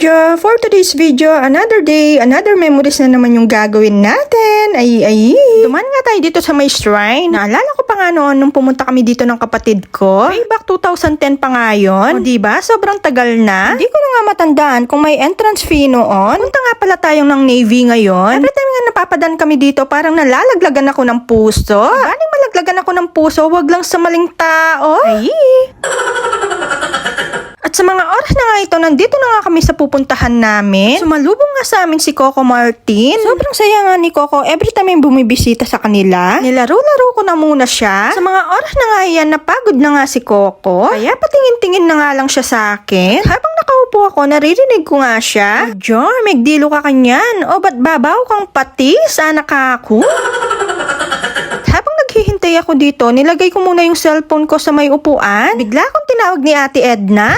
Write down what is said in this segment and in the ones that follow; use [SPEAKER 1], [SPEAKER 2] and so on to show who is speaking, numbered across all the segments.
[SPEAKER 1] Jo! For today's video, another day, another memories na naman yung gagawin natin. Duman nga tayo dito sa may shrine. Naalala ko pa nga noon nung pumunta kami dito ng kapatid ko. Way back 2010 pa nga yun. O diba? Sobrang tagal na. Hindi ko na nga matandaan kung may entrance fee noon. Punta nga pala tayong ng Navy ngayon. Every time nga napapadan kami dito, parang nalalaglagan ako ng puso. Baling malaglagan ako ng puso, wag lang sa maling tao. At sa mga oras na nga ito, nandito na nga kami sa pupuntahan namin. Sumalubong nga sa amin si Coco Martin. Sobrang saya nga ni Coco every time may bumibisita sa kanila. Nilaro-laro ko na muna siya. Sa mga oras na nga yan, napagod na nga si Coco. Kaya patingin-tingin na nga lang siya sa akin. At habang nakaupo ako, naririnig ko nga siya. Jor, megdilo ka kanyan. O ba't babaw kang patis, anak ako? Habang naghihintay ako dito, nilagay ko muna yung cellphone ko sa may upuan. Bigla akong tinawag ni Ate Edna.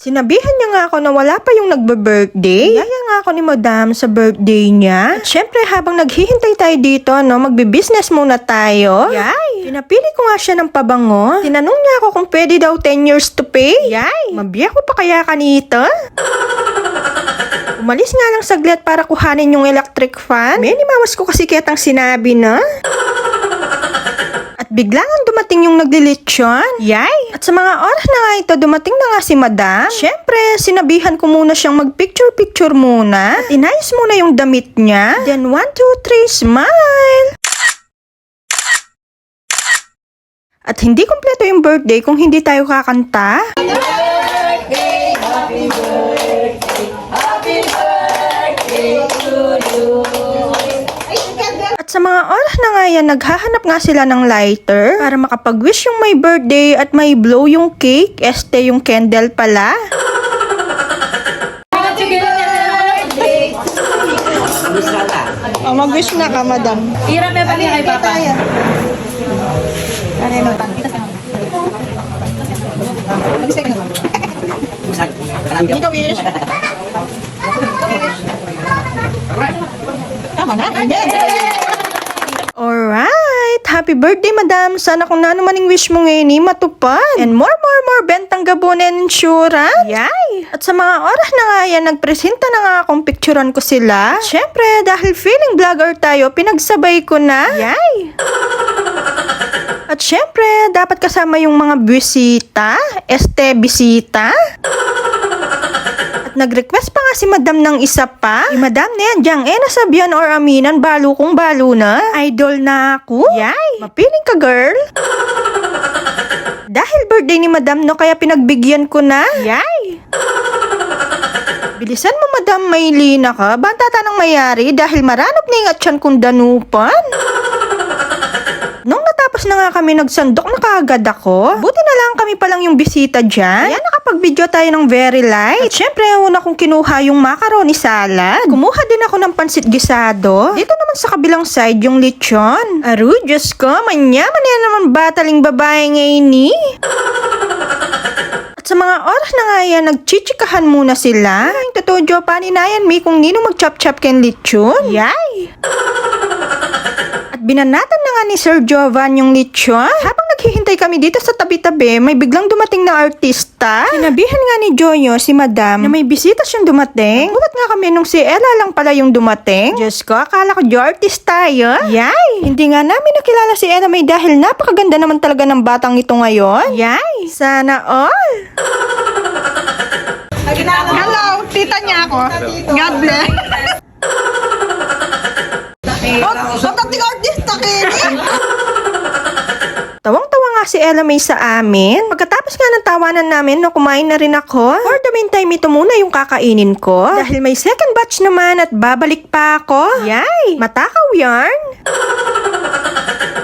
[SPEAKER 1] Sinabihan niya nga ako na wala pa yung nagbe-birthday. Yaya nga ako ni Madam sa birthday niya. At syempre habang naghihintay tayo dito, magbe-business muna tayo. Yay! Pinapili ko nga siya ng pabango. Tinanong niya ako kung pwede daw 10 years to pay. Yay! Mabiyak ko pa kaya kanito? Umalis nga lang saglit para kuhanin yung electric fan. Minimamas ko kasi kitang sinabi na. At biglang dumating yung naglilitsyon. Yay! At sa mga oras na nga ito, dumating na nga si Madam. Siyempre, sinabihan ko muna siyang mag-picture-picture muna. At inayos muna yung damit niya. Then 1, 2, 3, smile! At hindi kompleto yung birthday kung hindi tayo kakanta.
[SPEAKER 2] Happy birthday, happy birthday, happy birthday to you.
[SPEAKER 1] At sa mga oras na nga yan, naghahanap nga sila ng lighter para makapag-wish yung may birthday at may blow yung cake. Este yung candle pala.
[SPEAKER 2] Happy birthday.
[SPEAKER 1] Mag-wish na ka, Madam.
[SPEAKER 2] Hirap na pati kay Papa.
[SPEAKER 1] Ikaw wish. Tama na. Alright! Happy birthday, Madam! Sana kung na naman yung wish mo ngayon matupad. And more bentang gabonen insurance. Yay! At sa mga oras na nga yan, nagpresenta na nga akong picturean ko sila. Siyempre, dahil feeling vlogger tayo, pinagsabay ko na. Yay! At syempre, dapat kasama yung mga bisita. Bisita. At nag-request pa nga si Madam ng isa pa. Madam na yan, diyang nasabihan or aminan, balo kong balo na. Idol na ako. Yay! Mapiling ka, girl. Dahil birthday ni Madam, kaya pinagbigyan ko na. Yay! Bilisan mo, Madam, may lina ka. Bantata ng mayari dahil maranap na yung atyan kong danupan. Nung natapos na nga kami, nagsandok na kaagad ako. Buti na lang kami palang yung bisita dyan. Kaya nakapag-video tayo ng very light. At syempre, una kong kinuha yung macaroni salad. Kumuha din ako ng pansit gisado. Dito naman sa kabilang side yung lechon. Aru, Diyos ko, manyaman yan naman bataling babae ngayon ni. At sa mga oras na nga yan, nagchichikahan muna sila. Ang totoo, Jo, paninayan mi kung nino mag-chop-chop ken lechon. Yay! Binanatan na nga ni Sir Jovan yung lechon. Habang naghihintay kami dito sa tabi-tabi, may biglang dumating na artista. Sinabihan nga ni Joyo si Madam na may bisita siyang dumating. Bulat nga kami nung si Ella lang pala yung dumating. Diyos ko, akala ko artista tayo. Yay! Hindi nga namin nakilala si Ella May dahil napakaganda naman talaga ng batang ito ngayon. Yay! Sana all!
[SPEAKER 3] Hello, tita niya ako. God bless. Pagdating artista kini.
[SPEAKER 1] Tawang-tawa nga si Ella May sa amin. Pagkatapos nga ng tawanan namin, kumain na rin ako. For the meantime, ito muna yung kakainin ko. Dahil may second batch naman at babalik pa ako. Yay! Matakaw yarn.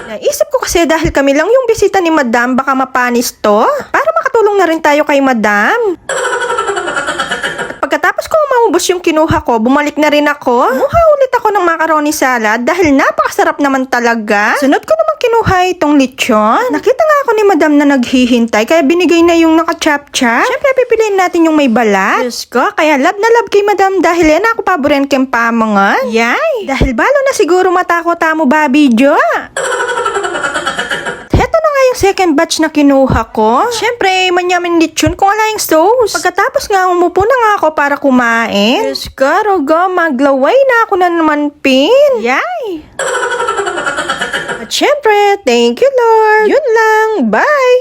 [SPEAKER 1] Naisip ko kasi dahil kami lang yung bisita ni Madam, baka mapanis to. Para makatulong na rin tayo kay Madam. Pagkatapos ko maubos yung kinuha ko, bumalik na rin ako. Kumuha ulit ako ng macaroni salad dahil napakasarap naman talaga. Sunod ko naman kinuha itong lechon. Nakita nga ako ni Madam na naghihintay kaya binigay na yung naka-chop-chop. Siyempre pipiliin natin yung may balat. Diyos ko, kaya love na love kay Madam dahil yan ako paboren kem pamangan. Yay! Dahil balo na siguro matakot mo babi Jo. yung second batch na kinuha ko. Siyempre, manyamin lechon kung ala yung sauce. Pagkatapos nga, umupo na nga ako para kumain. Diyos ka, Rogo, maglaway na ako na naman, Pin. Yay! At syempre, thank you, Lord. Yun lang, bye!